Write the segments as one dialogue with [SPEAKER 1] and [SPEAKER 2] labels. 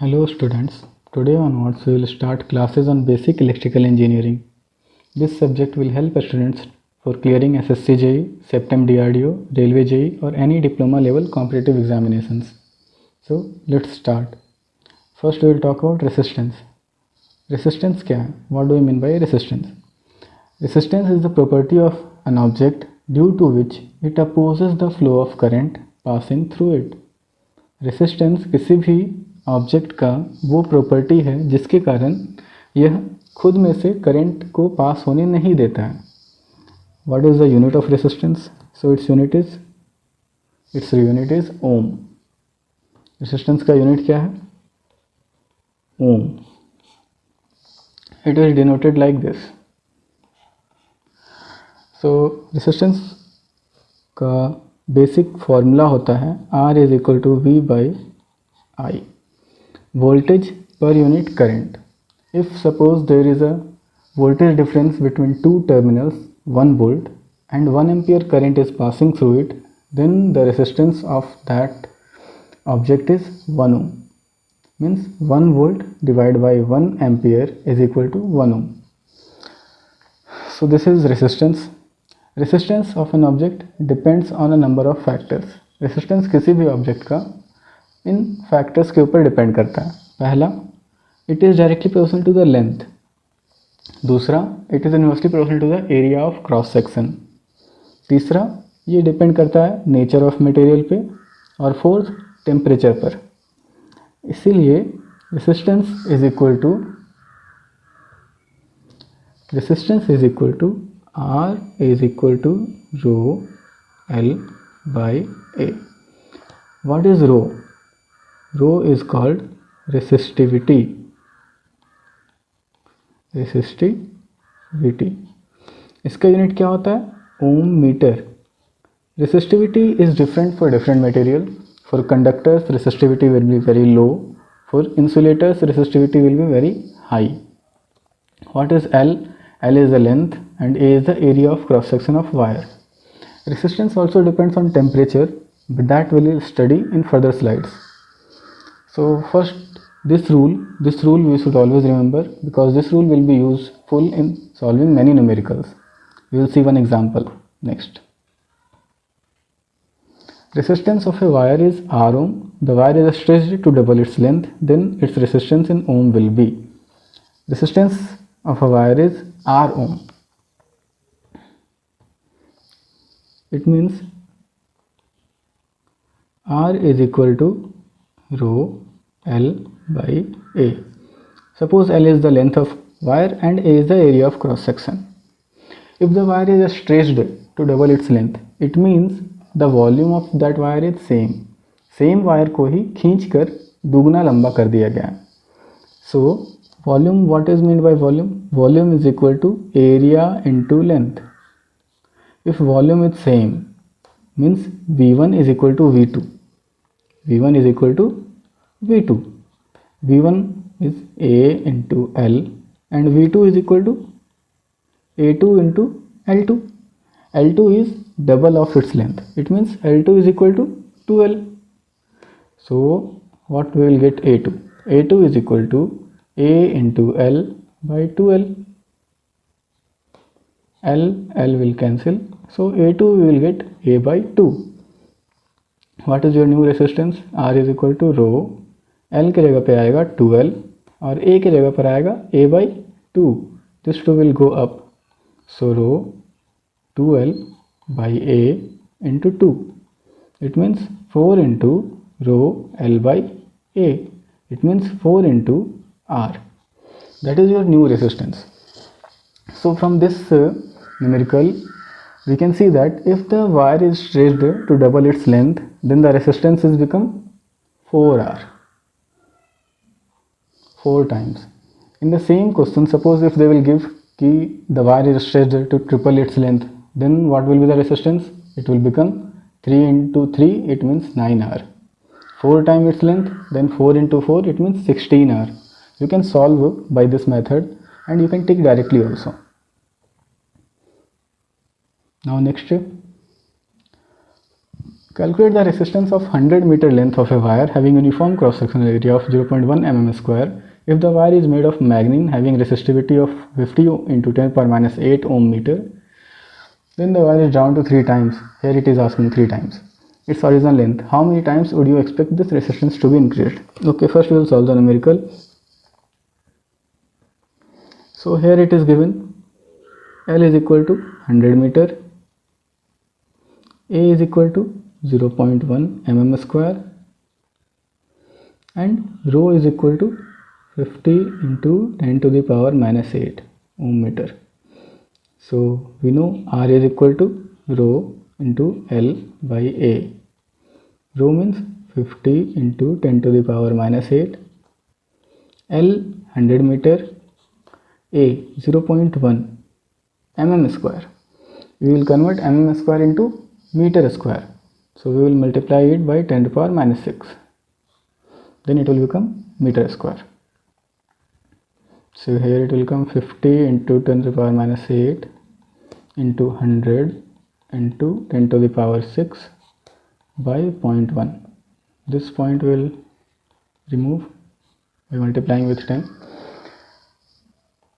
[SPEAKER 1] Hello students, today onwards we will start classes on basic electrical engineering. This subject will help students for clearing SSC JEE, Septem DRDO, Railway JEE or any diploma level competitive examinations. So let's start. First we will talk about resistance. Resistance क्या है? What do we mean by resistance? Resistance is the property of an object due to which it opposes the flow of current passing through it. Resistance किसी भी object का वो property है जिसके कारण यह खुद में से करंट को पास होने नहीं देता है. What is the unit of resistance? So it's unit is ohm. Resistance का यूनिट क्या है? Ohm. It is denoted like this. So resistance का बेसिक फॉर्मूला होता है R is equal to V by I. Voltage per unit current. If suppose there is a voltage difference between two terminals 1 volt and 1 ampere current is passing through it, then the resistance of that object is 1 ohm. Means 1 volt divided by 1 ampere is equal to 1 ohm. So this is resistance. Resistance of an object depends on a number of factors. Resistance किसी भी object का इन factors के ऊपर depend करता है. पहला, it is directly proportional to the length. दूसरा, it is inversely proportional to the area of cross section. तीसरा, ये डिपेंड करता है नेचर ऑफ मटेरियल पे. और फोर्थ, टेम्परेचर पर. इसीलिए resistance is equal to R is equal to rho L by A. What is rho? Rho is called resistivity. इसका unit क्या होता है? ओम metre. Resistivity is different for different material. For conductors, resistivity will be very low. For insulators, resistivity will be very high. What is L? L is the length and A is the area of cross section of wire. Resistance also depends on temperature, but that we will study in further slides. So first, this rule we should always remember, because this rule will be useful in solving many numericals. We will see one example next. Resistance of a wire is R ohm. The wire is stretched to double its length, then its resistance in ohm will be. Resistance of a wire is R ohm. It means R is equal to rho L by A. Suppose L is the length of wire and A is the area of cross section. If the wire is stretched to double its length, it means the volume of that wire is same. Same wire को ही खींच कर दुगना लंबा कर दिया गया. So volume, what is meant by volume? Volume is equal to area into length. If volume is same, means V1 is equal to V2. V1 is equal to V2. V1 is A into L and V2 is equal to A2 into L2. L2 is double of its length. It means L2 is equal to 2L. So what we will get? A2. A2 is equal to A into L by 2L. L will cancel. So A2 we will get A by 2. What is your new resistance? R is equal to rho. L के जगह पे आएगा 2L और A के जगह पर आएगा A by 2. This 2 will go up. So rho 2L by A into 2. It means 4 into rho L by A. It means 4 into R. That is your new resistance. So from this numerical, we can see that if the wire is stretched to double its length, then the resistance is become 4R. 4 times. In the same question, suppose if they will give कि the wire is stretched to triple its length, then what will be the resistance? It will become 3 into 3, it means 9R. 4 times its length, then 4 into 4, it means 16R. You can solve by this method and you can take directly also. Now next, Calculate the resistance of 100 meter length of a wire having uniform cross sectional area of 0.1 mm square if the wire is made of manganese having resistivity of 50 into 10 power minus 8 ohm meter. Then the wire is drawn to 3 times. Here it is asking 3 times its original length. How many times would you expect this resistance to be increased? Okay, first we will solve the numerical. So here it is given L is equal to 100 meter, A is equal to 0.1 mm square, and rho is equal to 50 into 10 to the power minus 8 ohm meter. So we know R is equal to rho into L by A. Rho means 50 into 10 to the power minus 8. L 100 meter, A 0.1 mm square. We will convert mm square into meter square. So we will multiply it by 10 to the power minus 6. Then it will become meter square. So here it will come 50 into 10 to the power minus 8 into 100 into 10 to the power 6 by 0.1. This point will remove by multiplying with 10.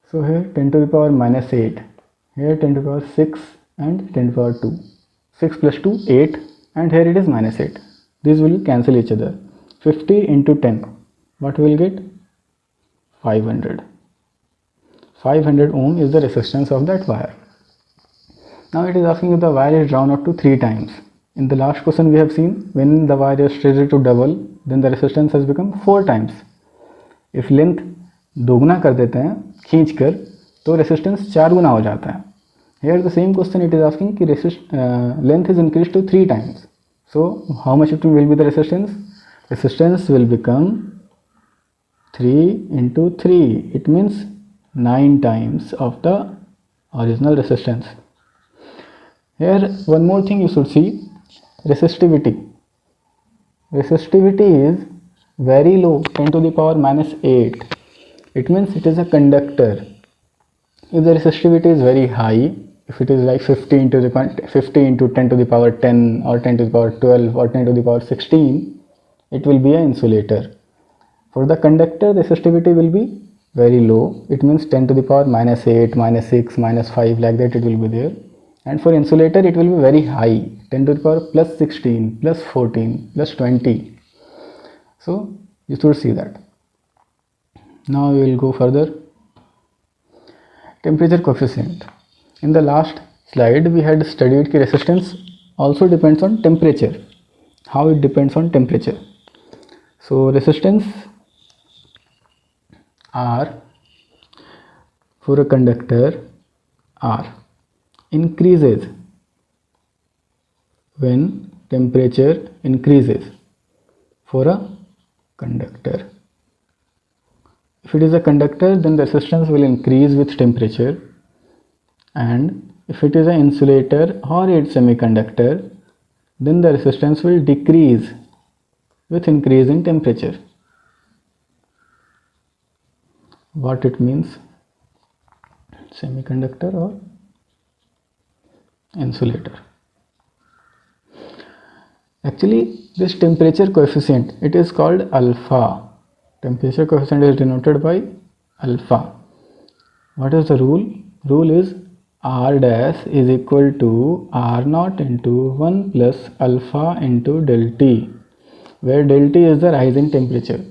[SPEAKER 1] So here 10 to the power minus 8, here 10 to the power 6 and 10 to the power 2. 6 plus 2, 8, and here it is minus 8. These will cancel each other. 50 into 10, what we will get? 500. 500 ohm is the resistance of that wire. Now it is asking if the wire is drawn out to 3 times. In the last question we have seen when the wire is stretched to double, then the resistance has become 4 times. If length दोगुना कर देते हैं खींच कर तो resistance 4 गुना हो जाता है. Here the same question it is asking कि length is increased to 3 times. So how much it will be the resistance? Resistance will become 3 into 3. It means 9 times of the original resistance. Here one more thing you should see, resistivity. Resistivity is very low, 10 to the power minus 8. It means it is a conductor. If the resistivity is very high, if it is like 50 into 10 to the power 10 or 10 to the power 12 or 10 to the power 16, it will be an insulator. For the conductor, the resistivity will be very low. It means 10 to the power minus 8, minus 6, minus 5, like that it will be there. And for insulator, it will be very high, 10 to the power plus 16, plus 14, plus 20. So you should see that. Now we will go further. Temperature coefficient. In the last slide we had studied that resistance also depends on temperature. How it depends on temperature? So resistance R for a conductor R increases when temperature increases for a conductor. If it is a conductor, then the resistance will increase with temperature, and if it is an insulator or a semiconductor, then the resistance will decrease with increase in temperature. What it means? Semiconductor or insulator. Actually, this temperature coefficient, it is called alpha. Temperature coefficient is denoted by alpha. What is the rule? Rule is R dash is equal to R naught into 1 plus alpha into del T, where del T is the rise in temperature.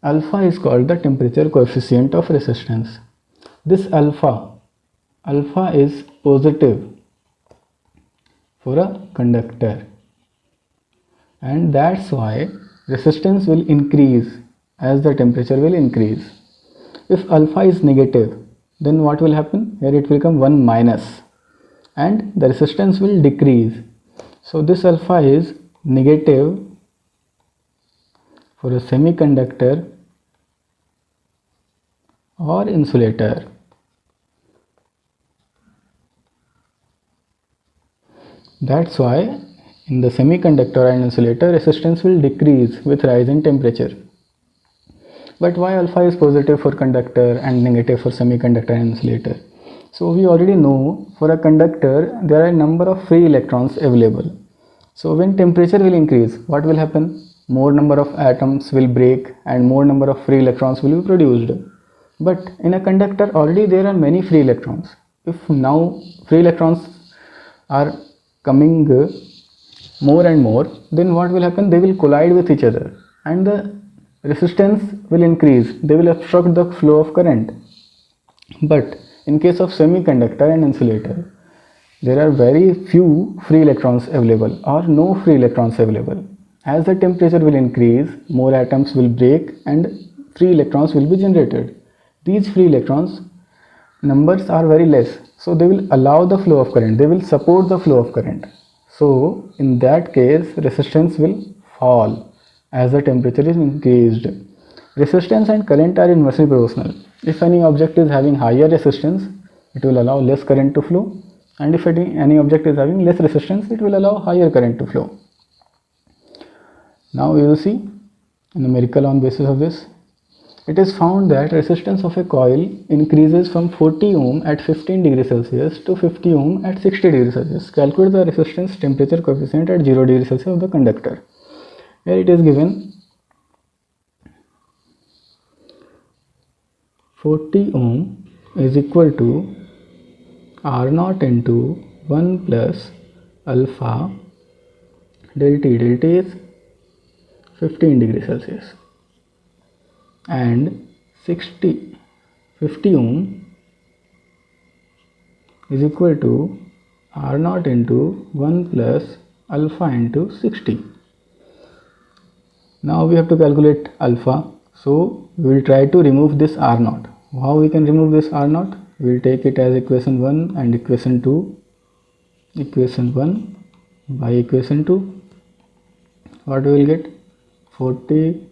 [SPEAKER 1] Alpha is called the temperature coefficient of resistance. This alpha is positive for a conductor, and that's why resistance will increase as the temperature will increase. If alpha is negative, then what will happen? Here it will become 1 minus and the resistance will decrease. So this alpha is negative for a semiconductor or insulator. That's why in the semiconductor and insulator, resistance will decrease with rise in temperature. But why alpha is positive for conductor and negative for semiconductor and insulator? So we already know for a conductor there are a number of free electrons available. So when temperature will increase, what will happen? More number of atoms will break and more number of free electrons will be produced. But in a conductor already there are many free electrons. If now free electrons are coming more and more, then what will happen? They will collide with each other and the resistance will increase. They will obstruct the flow of current. But in case of semiconductor and insulator, there are very few free electrons available or no free electrons available. As the temperature will increase, more atoms will break and free electrons will be generated. These free electrons numbers are very less, so they will allow the flow of current, they will support the flow of current. So in that case resistance will fall as the temperature is increased. Resistance and current are inversely proportional. If any object is having higher resistance, it will allow less current to flow, and if any object is having less resistance, it will allow higher current to flow. Now we will see a numerical on basis of this. It is found that resistance of a coil increases from 40 ohm at 15 degrees Celsius to 50 ohm at 60 degrees Celsius. Calculate the resistance temperature coefficient at 0 degrees Celsius of the conductor. Here it is given 40 ohm is equal to R0 into 1 plus alpha del T. Del T is 15 degrees Celsius, and 50 ohm is equal to R0 into 1 plus alpha into 60. Now we have to calculate alpha, so we will try to remove this R0. How we can remove this R0? We will take it as equation 1 and equation 2, equation 1 by equation 2. What we will get? 40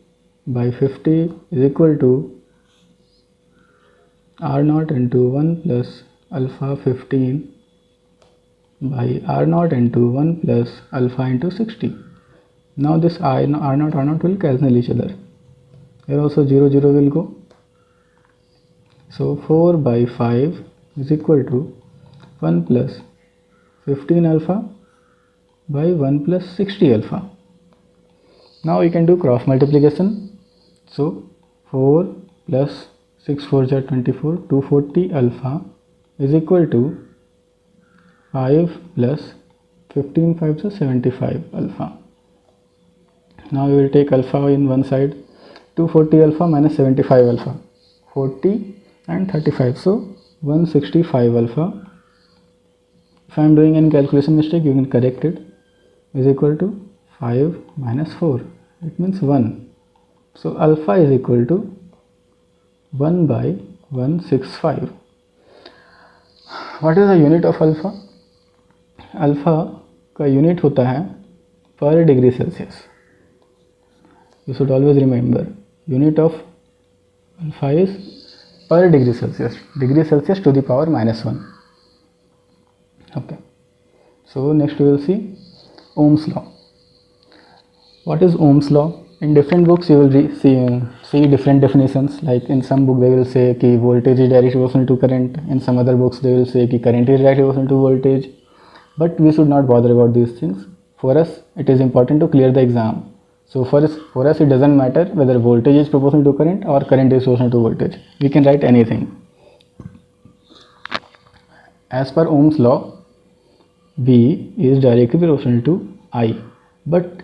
[SPEAKER 1] by 50 is equal to R0 into 1 plus alpha 15 by R0 into 1 plus alpha into 60. Now this R0 will cancel each other. Here also 0 0 will go. So 4 by 5 is equal to 1 plus 15 alpha by 1 plus 60 alpha. Now we can do cross multiplication. So 4 plus 6 4 are 24, 240 alpha is equal to 5 plus 15 5 are 75 alpha. Now we will take alpha in one side. 240 alpha minus 75 alpha, 40 and 35, so 165 alpha. If I am doing any calculation mistake, you can correct it. Is equal to 5 minus 4, it means 1. So alpha is equal to 1 by 165. What is the unit of alpha? Alpha का unit होता है पर degree Celsius. You should always remember unit of alpha is per degree Celsius to the power -1. Okay, so next we will see Ohm's law. What is Ohm's law? In different books you will see different definitions. Like in some book they will say कि voltage is directly proportional to current. In some other books they will say कि current is directly proportional to voltage. But we should not bother about these things. For us it is important to clear the exam. So for us it doesn't matter whether voltage is proportional to current or current is proportional to voltage. We can write anything. As per Ohm's law, V is directly proportional to I. But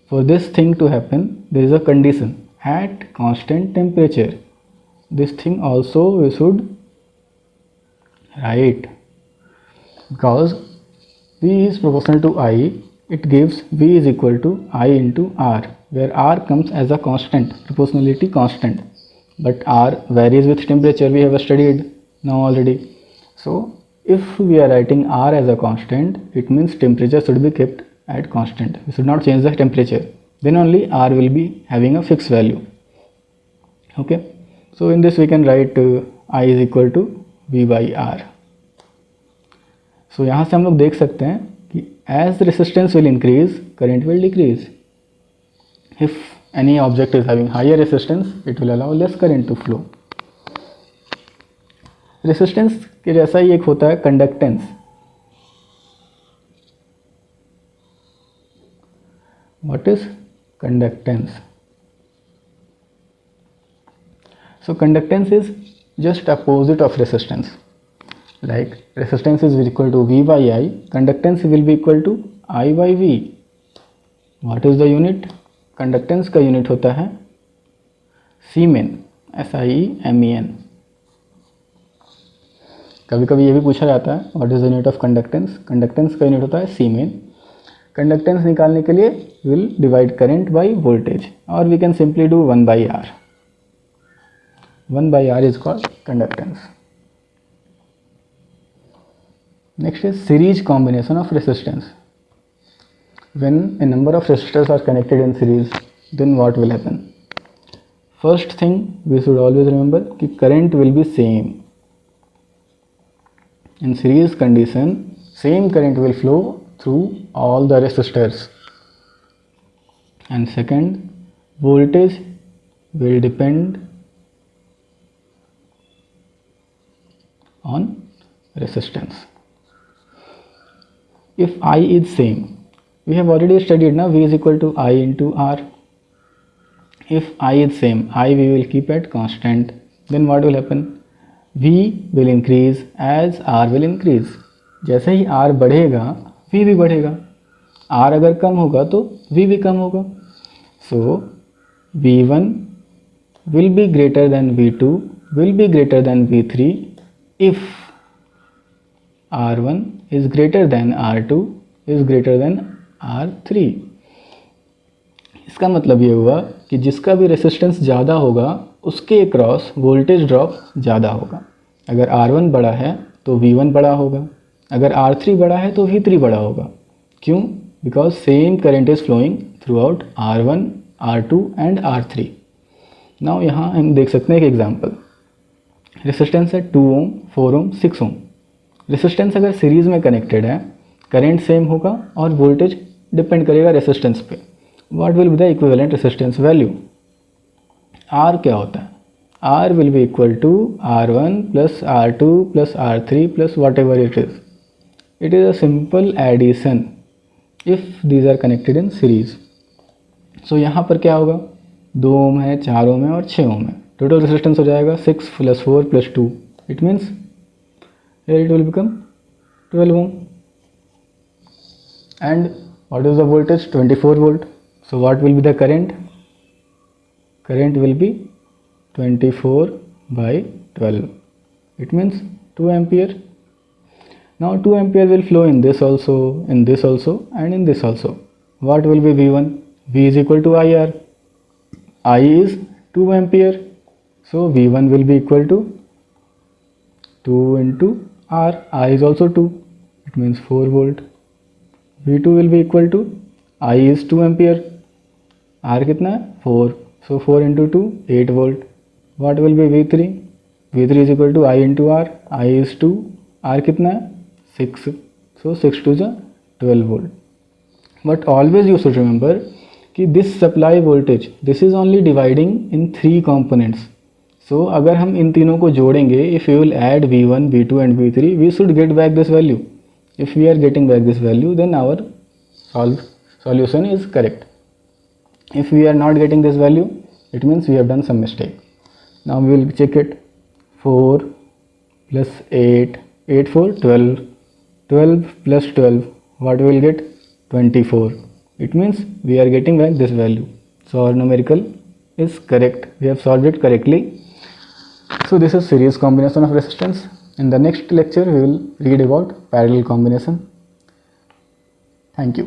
[SPEAKER 1] for this thing to happen, there is a condition at constant temperature. This thing also we should write, because V is proportional to I. It gives V is equal to I into R, where R comes as a constant, proportionality constant, but R varies with temperature. We have studied now already. So if we are writing R as a constant, it means temperature should be kept at constant. We should not change the temperature. Then only R will be having a fixed value. Okay, so in this we can write I is equal to V by R. So यहाँ से हम लोग देख सकते हैं कि as the resistance will increase, current will decrease. If any object is having higher resistance, it will allow less current to flow. Resistance के जैसा ही एक होता है conductance. What is conductance? So conductance is just opposite of resistance. Like resistance is equal to V by I, conductance will be equal to I by V. What is the unit? Conductance का unit होता है सीमेन, SIEMEN. कभी कभी ये भी पूछा जाता है what is the unit of conductance. Conductance का यूनिट होता है सीमेन. कंडक्टेंस निकालने के लिए will divide current by voltage, और we can simply do 1 by R. 1 by R is called conductance. Next is series combination of resistance. When a number of resistors are connected in series, then what will happen? First thing we should always remember कि current will be same. In series condition, same current will flow through all the resistors. And second, voltage will depend on resistance. If I is same, we have already studied now, V is equal to I into R. If I is same, I we will keep at constant, then what will happen? V will increase as R will increase. जैसे ही R बढ़ेगा V भी बढ़ेगा. R अगर कम होगा तो V भी कम होगा. So V1 will be greater than V2 will be greater than V3 if R1 is greater than R2 is greater than R3. इसका मतलब ये हुआ कि जिसका भी रेसिस्टेंस ज़्यादा होगा उसके अक्रॉस वोल्टेज ड्रॉप ज़्यादा होगा. अगर R1 बड़ा है तो V1 बड़ा होगा, अगर R3 बड़ा है तो V3 बड़ा होगा. क्यों? Because same current is flowing throughout R1, R2 एंड R3. नाउ यहाँ हम देख सकते हैं एक एग्जाम्पल. रेसिस्टेंस है 2 ओम, 4 ओम, 6 ओम. रेसिस्टेंस अगर सीरीज़ में कनेक्टेड है, करेंट सेम होगा और वोल्टेज डिपेंड करेगा रेसिस्टेंस पे. What will be the equivalent resistance value? R क्या होता है? R will be equal to R1 plus R2 plus R3 plus whatever it is. It is a simple addition if these are connected in series. So यहाँ पर क्या होगा? 2 ओम है, 4 ओम है और 6 ओम है. टोटल रेसिस्टेंस हो जाएगा 6 plus 4 plus 2. It means here it will become 12 ohm. And what is the voltage? 24 volt. So what will be the current? Current will be 24 by 12. It means 2 ampere. Now 2 ampere will flow in this also, in this also and in this also. What will be V1? V is equal to IR. I is 2 ampere. So V1 will be equal to 2 into R. I is also 2. It means 4 volt. V2 will be equal to I is 2 ampere. R कितना है? 4. So 4 into 2, 8 volt. What will be V3? V3 is equal to I into R. I is 2. R कितना है? 6. So 6 to the 12 volt. But always you should remember कि this supply voltage, this is only dividing in 3 components. So अगर हम इन तीनों को जोड़ेंगे, if we will add V1, V2 and V3, we should get back this value. If we are getting back this value, then our solution is correct. If we are not getting this value, it means we have done some mistake. Now we will check it. 4 plus 8, 8 4, 12. 12 plus 12, what we will get? 24. It means we are getting back this value. So our numerical is correct. We have solved it correctly. So this is series combination of resistance. In the next lecture we will read about parallel combination. Thank you.